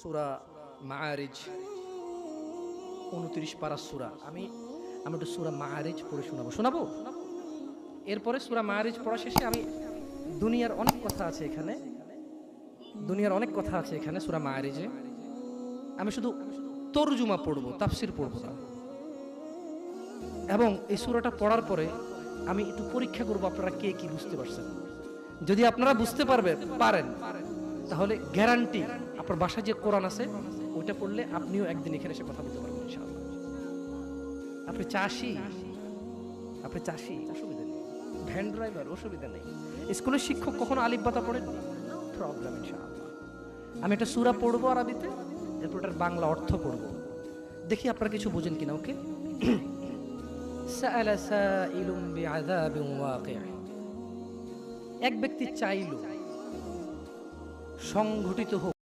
সূরা মাআরিজ 29 পারা সূরা। আমি একটু সূরা মাআরিজ পড়ে শোনাবো। এরপরে সূরা মাআরিজ পড়া শেষে আমি দুনিয়ার অনেক কথা আছে এখানে সূরা মাআরিজে। আমি শুধু তরজুমা পড়বো, তাফসির পড়বো না। এবং এই সূরাটা পড়ার পরে আমি একটু পরীক্ষা করব আপনারা কে কি বুঝতে পারছেন। যদি আপনারা বুঝতে পারেন তাহলে গ্যারান্টি আপনার বাসায় যে কোরআন আছে ওইটা পড়লে আপনিও একদিন এখানে এসে কথা বলতে পারবেন ইনশাআল্লাহ। আপনি চাষি, অসুবিধা নেই। ভ্যান ড্রাইভার, অসুবিধা নেই। স্কুলের শিক্ষক কখনো আলিফ বাতা পড়েন, প্রবলেম ইনশাআল্লাহ। আমি একটা সূরা পড়বো আরবিতে, এরপর ওটার বাংলা অর্থ পড়বো, দেখি আপনারা কিছু বুঝেন কিনা। ওকে। সাআলা সাইলুম বিআযাবিন ওয়াকি', এক ব্যক্তি চাইল সংঘটিত হোক